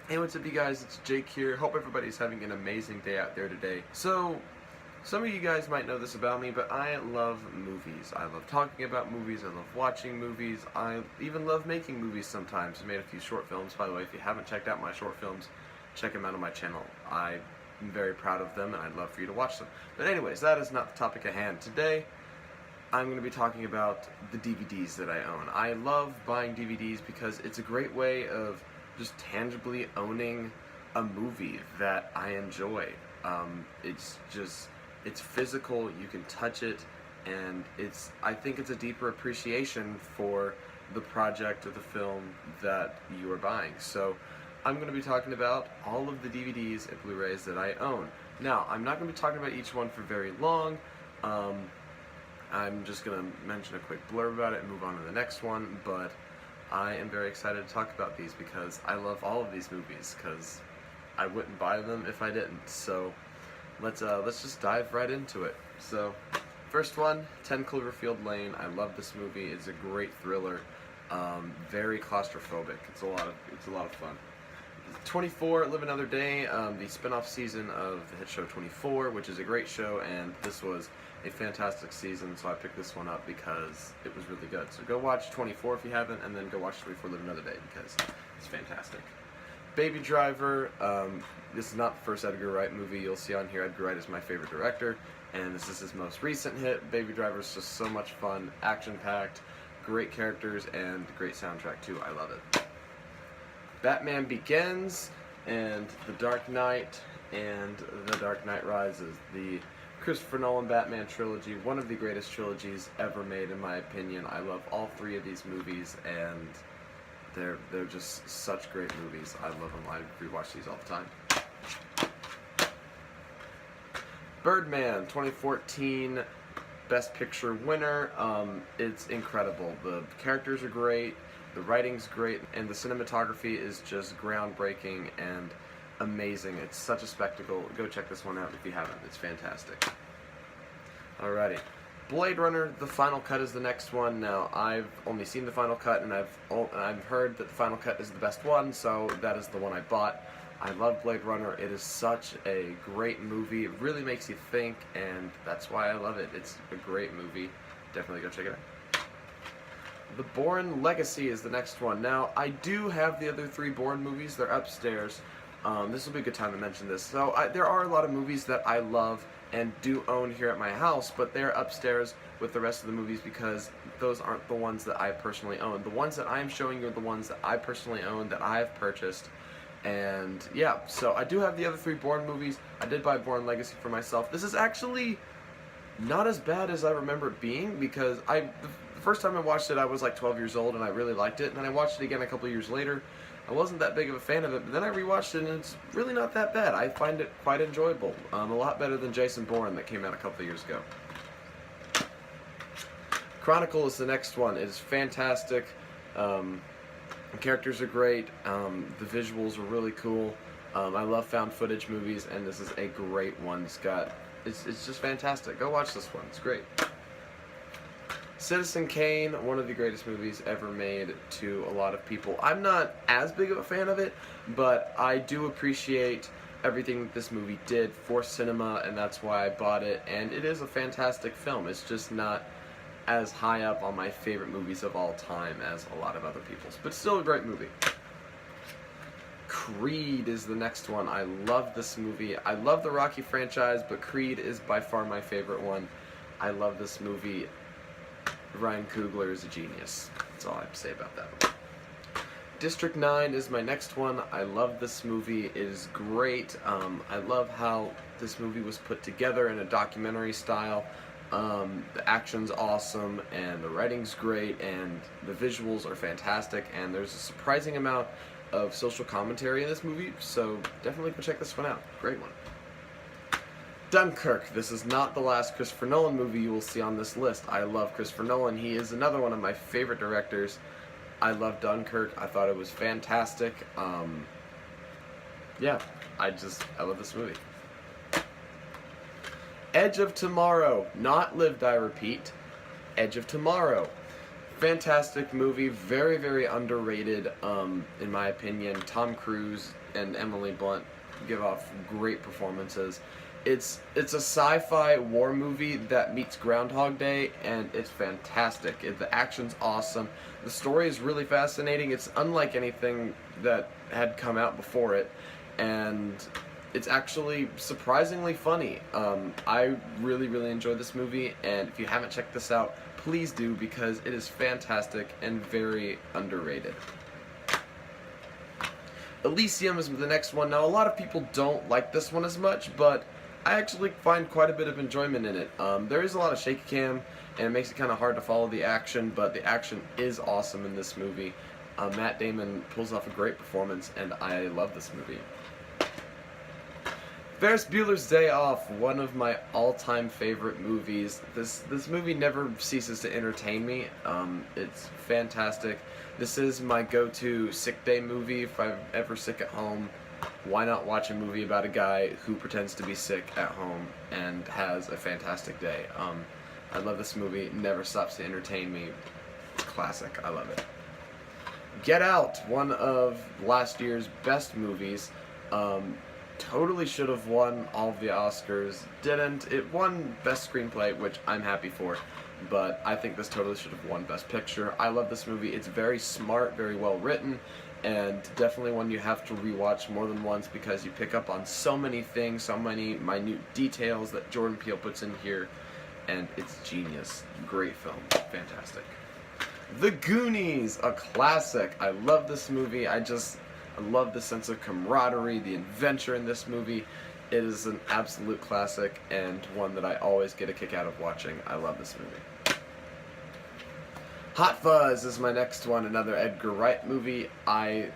Hey, what's up you guys, it's Jake here. Hope everybody's having an amazing day out there today. So, some of you guys might know this about me, but I love movies. I love talking about movies, I love watching movies, I even love making movies sometimes. I made a few short films, by the way. If you haven't checked out my short films, check them out on my channel. I'm very proud of them and I'd love for you to watch them. But anyways, that is not the topic at hand. Today, I'm going to be talking about the DVDs that I own. I love buying DVDs because it's a great way of just tangibly owning a movie that I enjoy. It's physical, you can touch it, and I think it's a deeper appreciation for the project or the film that you are buying. So I'm going to be talking about all of the DVDs and Blu-rays that I own. Now, I'm not going to be talking about each one for very long. I'm just going to mention a quick blurb about it and move on to the next one, but I am very excited to talk about these because I love all of these movies, because I wouldn't buy them if I didn't. So let's just dive right into it. So first one, 10 Cloverfield Lane. I love this movie. It's a great thriller, very claustrophobic. It's a lot of fun. 24, Live Another Day, the spin-off season of the hit show 24, which is a great show, and this was a fantastic season, so I picked this one up because it was really good. So go watch 24 if you haven't, and then go watch 24 Live Another Day because it's fantastic. Baby Driver, this is not the first Edgar Wright movie. You'll see on here Edgar Wright is my favorite director, and this is his most recent hit. Baby Driver is just so much fun, action-packed, great characters, and great soundtrack too. I love it. Batman Begins, and The Dark Knight, and The Dark Knight Rises. The Christopher Nolan Batman trilogy, one of the greatest trilogies ever made in my opinion. I love all three of these movies, and they're just such great movies. I love them. I rewatch these all the time. Birdman, 2014 Best Picture winner. It's incredible. The characters are great, the writing's great, and the cinematography is just groundbreaking and amazing. It's such a spectacle. Go check this one out if you haven't. It's fantastic. Alrighty. Blade Runner, the final cut is the next one. Now, I've only seen the final cut, and I've heard that the final cut is the best one, so that is the one I bought. I love Blade Runner. It is such a great movie. It really makes you think, and that's why I love it. It's a great movie. Definitely go check it out. The Bourne Legacy is the next one. Now, I do have the other three Bourne movies. They're upstairs. This will be a good time to mention this. So, there are a lot of movies that I love and do own here at my house, but they're upstairs with the rest of the movies because those aren't the ones that I personally own. The ones that I'm showing you are the ones that I personally own, that I have purchased. And yeah, so I do have the other three Bourne movies. I did buy Bourne Legacy for myself. This is actually not as bad as I remember it being, because the first time I watched it I was like 12 years old and I really liked it, and then I watched it again a couple years later. I wasn't that big of a fan of it, but then I rewatched it and it's really not that bad. I find it quite enjoyable. A lot better than Jason Bourne that came out a couple of years ago. Chronicle is the next one. It is fantastic. The characters are great. The visuals are really cool. I love found footage movies, and this is a great one. It's just fantastic. Go watch this one. It's great. Citizen Kane, one of the greatest movies ever made to a lot of people. I'm not as big of a fan of it, but I do appreciate everything that this movie did for cinema, and that's why I bought it. And it is a fantastic film. It's just not as high up on my favorite movies of all time as a lot of other people's, but still a great movie. Creed is the next one. I love this movie. I love the Rocky franchise, but Creed is by far my favorite one. I love this movie. Ryan Coogler is a genius. That's all I have to say about that one. District 9 is my next one. I love this movie. It is great. I love how this movie was put together in a documentary style. The action's awesome, and the writing's great, and the visuals are fantastic, and there's a surprising amount of social commentary in this movie, so definitely go check this one out. Great one. Dunkirk. This is not the last Christopher Nolan movie you will see on this list. I love Christopher Nolan. He is another one of my favorite directors. I love Dunkirk. I thought it was fantastic. Yeah, I love this movie. Edge of Tomorrow. Not Live, Die, Repeat. Edge of Tomorrow. Fantastic movie, very, very underrated, in my opinion. Tom Cruise and Emily Blunt give off great performances. It's a sci-fi war movie that meets Groundhog Day, and it's fantastic. The action's awesome. The story is really fascinating. It's unlike anything that had come out before it, and it's actually surprisingly funny. I really, really enjoyed this movie, and if you haven't checked this out, please do, because it is fantastic and very underrated. Elysium is the next one. Now, a lot of people don't like this one as much, but I actually find quite a bit of enjoyment in it. There is a lot of shaky cam, and it makes it kind of hard to follow the action, but the action is awesome in this movie. Matt Damon pulls off a great performance, and I love this movie. Ferris Bueller's Day Off, one of my all-time favorite movies. This movie never ceases to entertain me. It's fantastic. This is my go-to sick day movie. If I'm ever sick at home, why not watch a movie about a guy who pretends to be sick at home and has a fantastic day? I love this movie. It never stops to entertain me. It's classic. I love it. Get Out, one of last year's best movies. Totally should have won all of the Oscars. Didn't. It won Best Screenplay, which I'm happy for, but I think this totally should have won Best Picture. I love this movie. It's very smart, very well written, and definitely one you have to rewatch more than once because you pick up on so many things, so many minute details that Jordan Peele puts in here, and it's genius. Great film. Fantastic. The Goonies, a classic. I love this movie. I love the sense of camaraderie, the adventure in this movie. It is an absolute classic and one that I always get a kick out of watching. I love this movie. Hot Fuzz is my next one, another Edgar Wright movie. I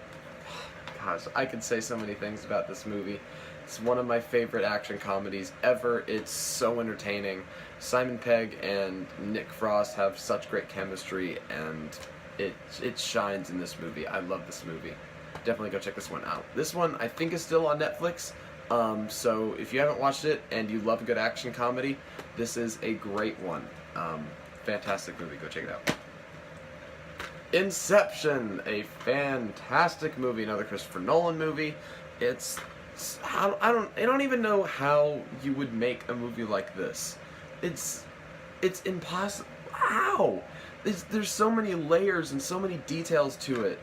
could say so many things about this movie. It's one of my favorite action comedies ever. It's so entertaining. Simon Pegg and Nick Frost have such great chemistry, and it shines in this movie. I love this movie. Definitely go check this one out. This one I think is still on Netflix, so if you haven't watched it and you love a good action comedy, this is a great one. Fantastic movie. Go check it out. Inception, a fantastic movie, another Christopher Nolan movie. I don't even know how you would make a movie like this. It's impossible. How? There's so many layers and so many details to it.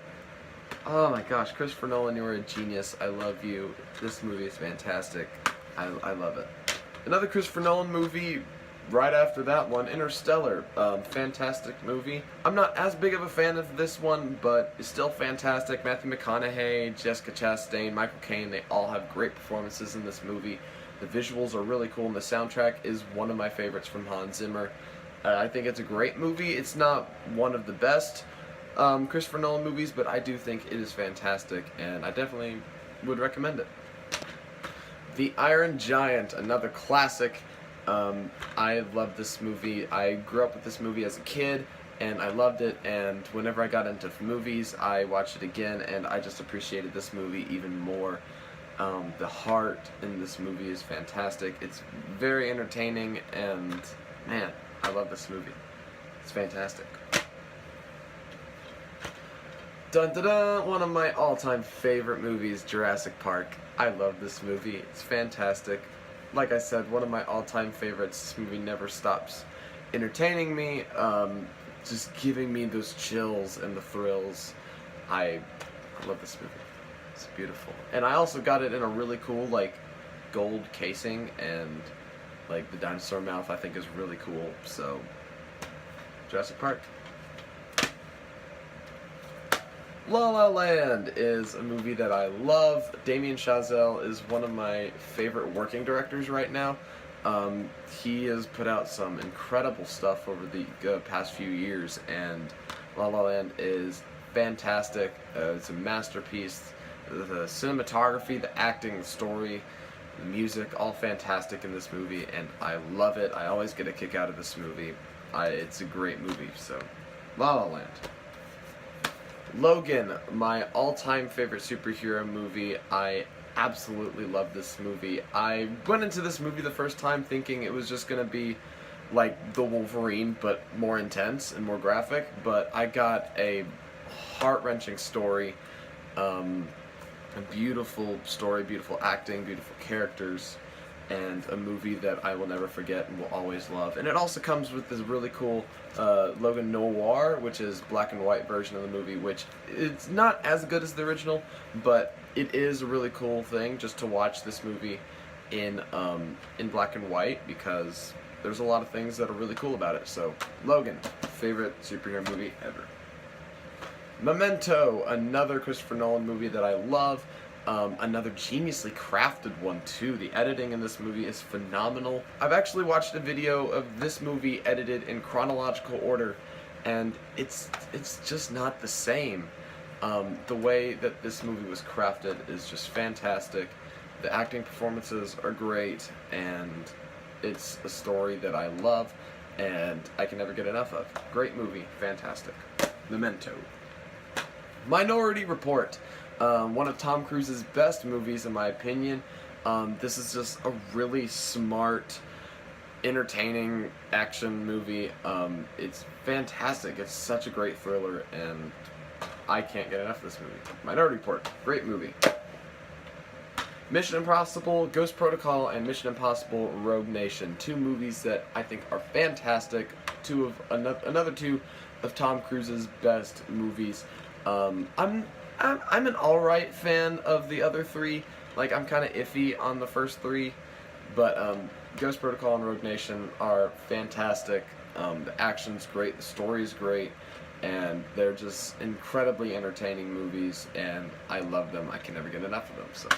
Oh my gosh, Christopher Nolan, you're a genius. I love you. This movie is fantastic. I love it. Another Christopher Nolan movie right after that one, Interstellar. Fantastic movie. I'm not as big of a fan of this one, but it's still fantastic. Matthew McConaughey, Jessica Chastain, Michael Caine, they all have great performances in this movie. The visuals are really cool, and the soundtrack is one of my favorites from Hans Zimmer. I think it's a great movie. It's not one of the best Christopher Nolan movies, but I do think it is fantastic, and I definitely would recommend it. The Iron Giant, another classic. I love this movie. I grew up with this movie as a kid, and I loved it, and whenever I got into movies, I watched it again, and I just appreciated this movie even more. The heart in this movie is fantastic. It's very entertaining, and man, I love this movie. It's fantastic. Dun dun dun! One of my all-time favorite movies, Jurassic Park. I love this movie. It's fantastic. Like I said, one of my all-time favorites. This movie never stops entertaining me, just giving me those chills and the thrills. I love this movie. It's beautiful. And I also got it in a really cool, like, gold casing, and, like, the dinosaur mouth I think is really cool. So, Jurassic Park. La La Land is a movie that I love. Damien Chazelle is one of my favorite working directors right now. He has put out some incredible stuff over the past few years, and La La Land is fantastic. It's a masterpiece. The cinematography, the acting, the story, the music, all fantastic in this movie, and I love it. I always get a kick out of this movie. It's a great movie, so La La Land. Logan, my all-time favorite superhero movie. I absolutely love this movie. I went into this movie the first time thinking it was just going to be like the Wolverine, but more intense and more graphic. But I got a heart-wrenching story, a beautiful story, beautiful acting, beautiful characters, and a movie that I will never forget and will always love. And it also comes with this really cool Logan Noir, which is black and white version of the movie, which it's not as good as the original, but it is a really cool thing just to watch this movie in black and white, because there's a lot of things that are really cool about it. So, Logan, favorite superhero movie ever. Memento, another Christopher Nolan movie that I love. Another geniusly crafted one too. The editing in this movie is phenomenal. I've actually watched a video of this movie edited in chronological order, and it's just not the same. The way that this movie was crafted is just fantastic. The acting performances are great, and it's a story that I love, and I can never get enough of. Great movie, fantastic. Memento. Minority Report. One of Tom Cruise's best movies, in my opinion. This is just a really smart, entertaining action movie. It's fantastic. It's such a great thriller, and I can't get enough of this movie. Minority Report, great movie. Mission Impossible, Ghost Protocol, and Mission Impossible Rogue Nation. Two movies that I think are fantastic. Another two of Tom Cruise's best movies. I'm an alright fan of the other three. Like, I'm kind of iffy on the first three, but Ghost Protocol and Rogue Nation are fantastic. The action's great, the story's great, and they're just incredibly entertaining movies, and I love them. I can never get enough of them. So,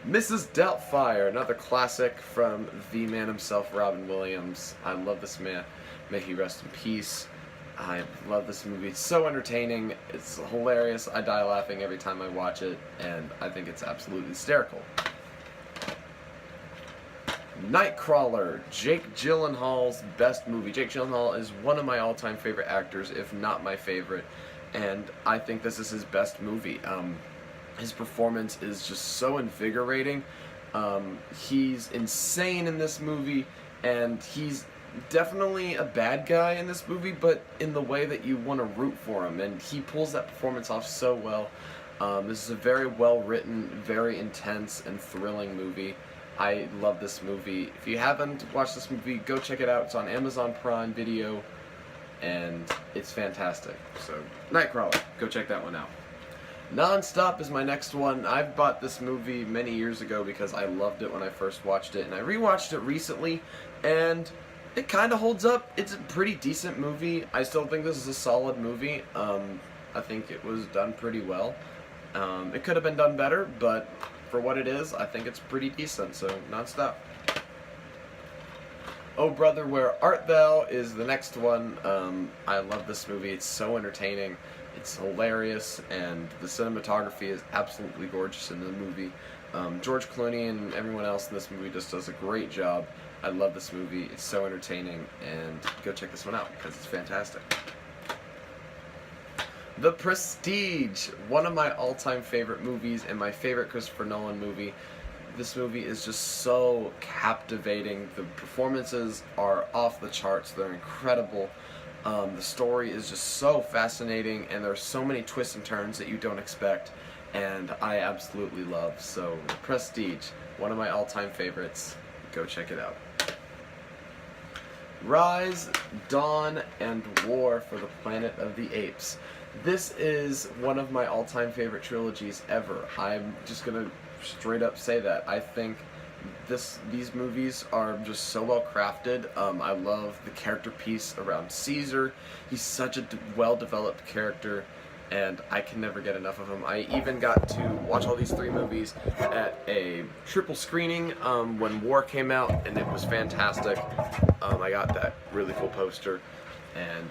Mrs. Doubtfire, another classic from the man himself, Robin Williams. I love this man. May he rest in peace. I love this movie. It's so entertaining. It's hilarious. I die laughing every time I watch it, and I think it's absolutely hysterical. Nightcrawler, Jake Gyllenhaal's best movie. Jake Gyllenhaal is one of my all-time favorite actors, if not my favorite, and I think this is his best movie. His performance is just so invigorating. He's insane in this movie, and he's definitely a bad guy in this movie, but in the way that you want to root for him, and he pulls that performance off so well. This is a very well written, very intense and thrilling movie. I love this movie. If you haven't watched this movie, go check it out. It's on Amazon Prime Video, and it's fantastic. So, Nightcrawler, go check that one out. Non-Stop is my next one. I bought this movie many years ago because I loved it when I first watched it, and I rewatched it recently, and it kind of holds up. It's a pretty decent movie. I still think this is a solid movie. I think it was done pretty well. It could have been done better, but for what it is, I think it's pretty decent, so Non-Stop. Oh Brother, Where Art Thou is the next one. I love this movie. It's so entertaining. It's hilarious, and the cinematography is absolutely gorgeous in the movie. George Clooney and everyone else in this movie just does a great job. I love this movie. It's so entertaining, and go check this one out because it's fantastic. The Prestige, one of my all-time favorite movies and my favorite Christopher Nolan movie. This movie is just so captivating. The performances are off the charts. They're incredible. The story is just so fascinating, and there are so many twists and turns that you don't expect, and I absolutely love. So, Prestige, one of my all-time favorites. Go check it out. Rise, Dawn, and War for the Planet of the Apes. This is one of my all-time favorite trilogies ever. I'm just gonna straight up say that. I think these movies are just so well crafted. I love the character piece around Caesar. He's such a well-developed character, and I can never get enough of him. I even got to watch all these three movies at a triple screening when War came out, and it was fantastic. I got that really cool poster, and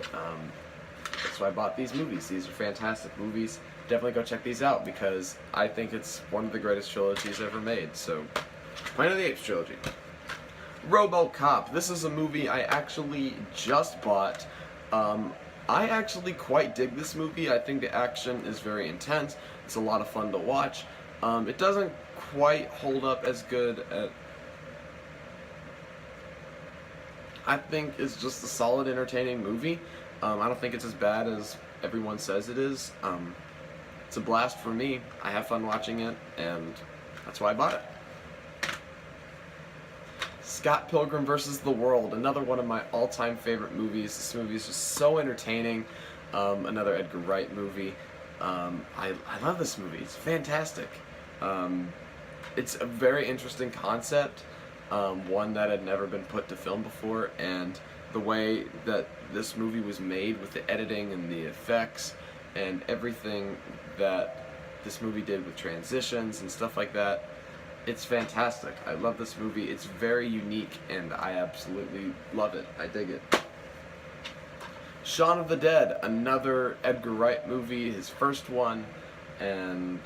that's why I bought these movies. These are fantastic movies. Definitely go check these out because I think it's one of the greatest trilogies ever made. So, Planet of the Apes trilogy. RoboCop. This is a movie I actually just bought. I actually quite dig this movie. I think the action is very intense. It's a lot of fun to watch. It doesn't quite hold up as good I think it's just a solid, entertaining movie. I don't think it's as bad as everyone says it is. It's a blast for me. I have fun watching it, and that's why I bought it. Scott Pilgrim vs. the World, another one of my all-time favorite movies. This movie is just so entertaining. Another Edgar Wright movie. I love this movie. It's fantastic. It's a very interesting concept, one that had never been put to film before, and the way that this movie was made with the editing and the effects and everything that this movie did with transitions and stuff like that, it's fantastic. I love this movie. It's very unique, and I absolutely love it. I dig it. Shaun of the Dead, another Edgar Wright movie, his first one, and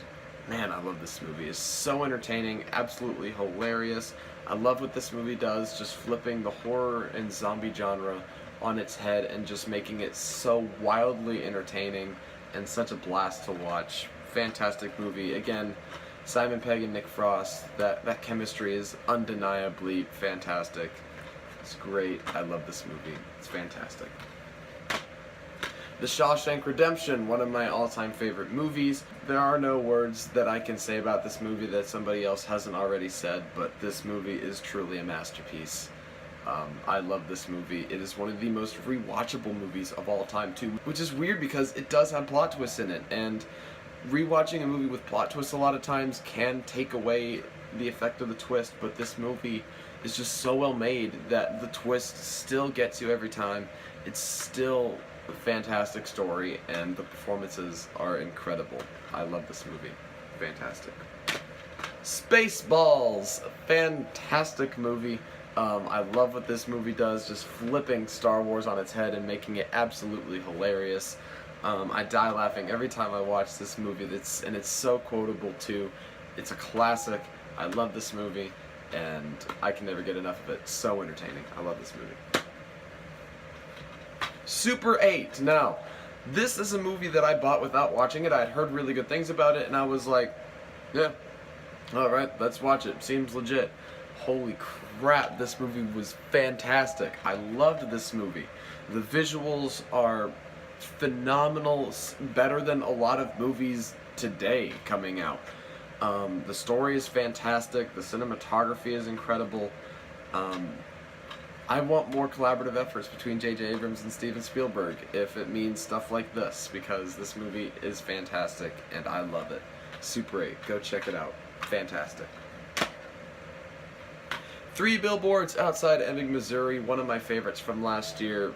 man, I love this movie. It's so entertaining, absolutely hilarious. I love what this movie does, just flipping the horror and zombie genre on its head and just making it so wildly entertaining and such a blast to watch. Fantastic movie. Again, Simon Pegg and Nick Frost, that chemistry is undeniably fantastic. It's great. I love this movie. It's fantastic. The Shawshank Redemption, one of my all-time favorite movies. There are no words that I can say about this movie that somebody else hasn't already said, but this movie is truly a masterpiece. I love this movie. It is one of the most rewatchable movies of all time, too, which is weird because it does have plot twists in it, and rewatching a movie with plot twists a lot of times can take away the effect of the twist, but this movie is just so well made that the twist still gets you every time. It's still a fantastic story, and the performances are incredible. I love this movie. Fantastic. Spaceballs, a fantastic movie. I love what this movie does, just flipping Star Wars on its head and making it absolutely hilarious. I die laughing every time I watch this movie, and it's so quotable too. It's a classic. I love this movie, and I can never get enough of it. It's so entertaining. I love this movie. Super 8. Now, this is a movie that I bought without watching it. I had heard really good things about it, and I was like, yeah, alright, let's watch it. Seems legit. Holy crap, this movie was fantastic. I loved this movie. The visuals are phenomenal, better than a lot of movies today coming out. The story is fantastic. The cinematography is incredible. I want more collaborative efforts between J.J. Abrams and Steven Spielberg if it means stuff like this, because this movie is fantastic and I love it. Super 8. Go check it out. Fantastic. 3 Billboards Outside Ebbing, Missouri. One of my favorites from last year.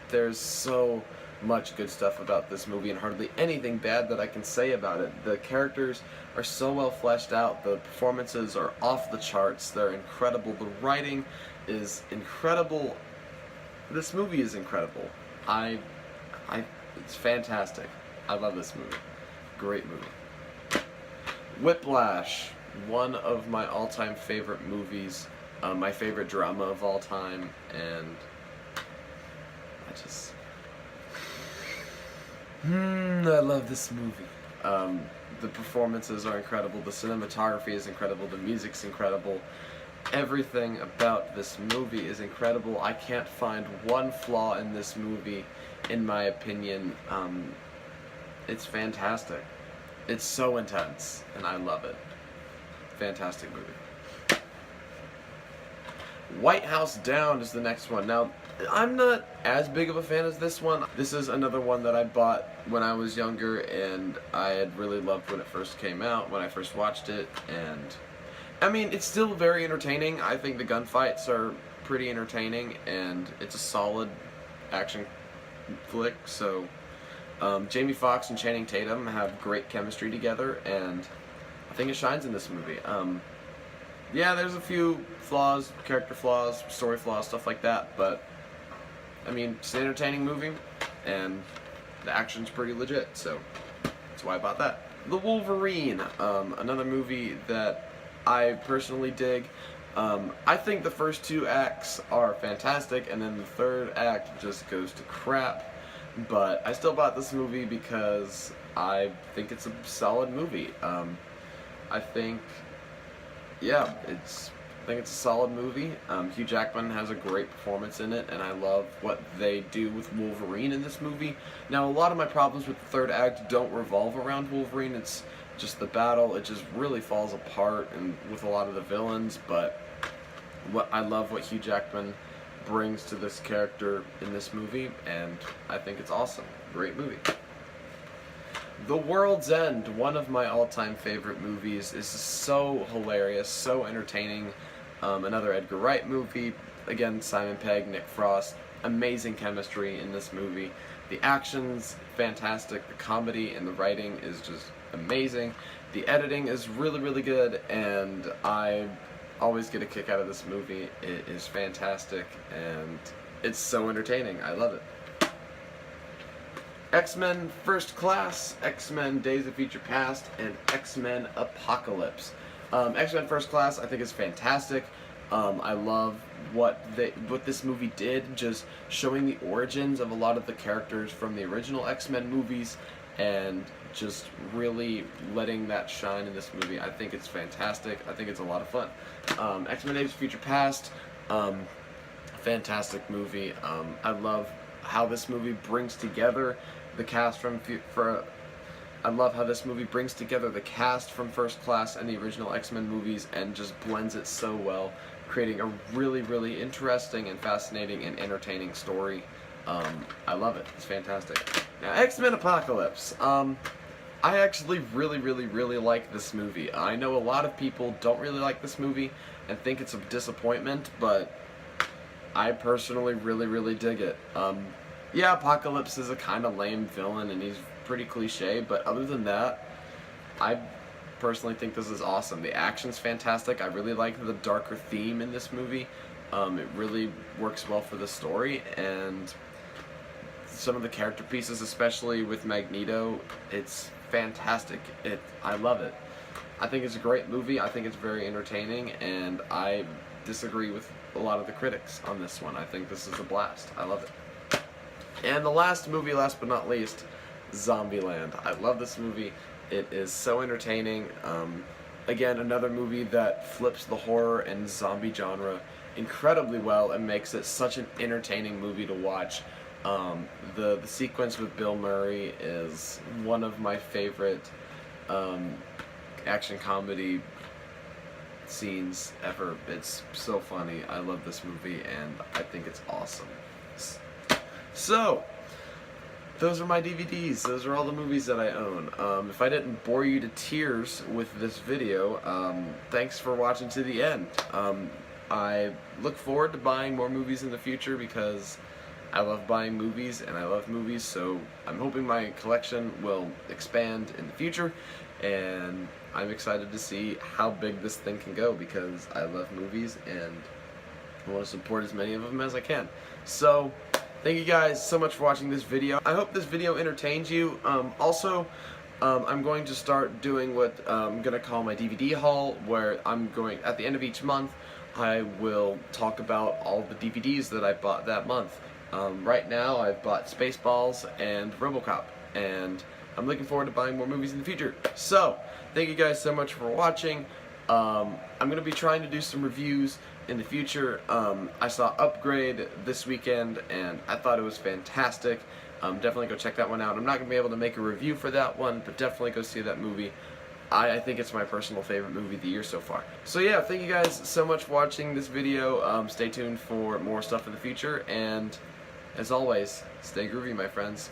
There's so much good stuff about this movie and hardly anything bad that I can say about it. The characters are so well fleshed out. The performances are off the charts. They're incredible. The writing is incredible. This movie is incredible. It's fantastic. I love this movie. Great movie. Whiplash, one of my all-time favorite movies. My favorite drama of all time, and I love this movie. The performances are incredible, the cinematography is incredible, the music's incredible. Everything about this movie is incredible. I can't find one flaw in this movie, in my opinion. It's fantastic. It's so intense, and I love it. Fantastic movie. White House Down is the next one. Now, I'm not as big of a fan as this one. This is another one that I bought when I was younger, and I had really loved when it first came out, when I first watched it, and I mean, it's still very entertaining. I think the gunfights are pretty entertaining, and it's a solid action flick, so Jamie Foxx and Channing Tatum have great chemistry together, and I think it shines in this movie. Yeah, there's a few flaws, character flaws, story flaws, stuff like that, but I mean, it's an entertaining movie, and the action's pretty legit, so that's why I bought that. The Wolverine, another movie that I personally dig. I think the first 2 acts are fantastic, and then the 3rd act just goes to crap, but I still bought this movie because I think it's a solid movie. I think, yeah, it's I think it's a solid movie. Hugh Jackman has a great performance in it, and I love what they do with Wolverine in this movie. Now, a lot of my problems with the third act don't revolve around Wolverine. It's just the battle. It just really falls apart and with a lot of the villains, but I love what Hugh Jackman brings to this character in this movie, and I think it's awesome. Great movie. The World's End, one of my all-time favorite movies, is so hilarious, so entertaining. Another Edgar Wright movie. Again, Simon Pegg, Nick Frost. Amazing chemistry in this movie. The action's fantastic. The comedy and the writing is just amazing. The editing is really, really good, and I always get a kick out of this movie. It is fantastic, and it's so entertaining. I love it. X-Men First Class, X-Men Days of Future Past, and X-Men Apocalypse. X-Men First Class I think is fantastic. I love what this movie did, just showing the origins of a lot of the characters from the original X-Men movies and just really letting that shine in this movie. I think it's fantastic. I think it's a lot of fun. X-Men Days of Future Past, fantastic movie. I love how this movie brings together the cast I love how this movie brings together the cast from First Class and the original X-Men movies and just blends it so well, creating a really, really interesting and fascinating and entertaining story. I love it. It's fantastic. Now, X-Men Apocalypse. I actually really, really, really like this movie. I know a lot of people don't really like this movie and think it's a disappointment, but I personally really, really dig it. Yeah, Apocalypse is a kind of lame villain and he's pretty cliche, but other than that, I personally think this is awesome. The action's fantastic. I really like the darker theme in this movie. It really works well for the story, and some of the character pieces, especially with Magneto, it's fantastic. I love it. I think it's a great movie. I think it's very entertaining, and I disagree with a lot of the critics on this one. I think this is a blast. I love it. And the last movie, last but not least, Zombieland. I love this movie. It is so entertaining. Again, another movie that flips the horror and zombie genre incredibly well and makes it such an entertaining movie to watch. The sequence with Bill Murray is one of my favorite action comedy scenes ever. It's so funny. I love this movie and I think it's awesome. So, those are my DVDs. Those are all the movies that I own. If I didn't bore you to tears with this video, thanks for watching to the end. I look forward to buying more movies in the future because I love buying movies and I love movies, so I'm hoping my collection will expand in the future, and I'm excited to see how big this thing can go because I love movies and I want to support as many of them as I can. So, thank you guys so much for watching this video. I hope this video entertains you. Also, I'm going to start doing what I'm going to call my DVD haul, where I'm going, at the end of each month, I will talk about all the DVDs that I bought that month. Right now, I've bought Spaceballs and RoboCop, and I'm looking forward to buying more movies in the future. So, thank you guys so much for watching. I'm going to be trying to do some reviews in the future. I saw Upgrade this weekend and I thought it was fantastic. Definitely go check that one out. I'm not going to be able to make a review for that one, but definitely go see that movie. I think it's my personal favorite movie of the year so far. So yeah, thank you guys so much for watching this video. Stay tuned for more stuff in the future, and as always, stay groovy, my friends.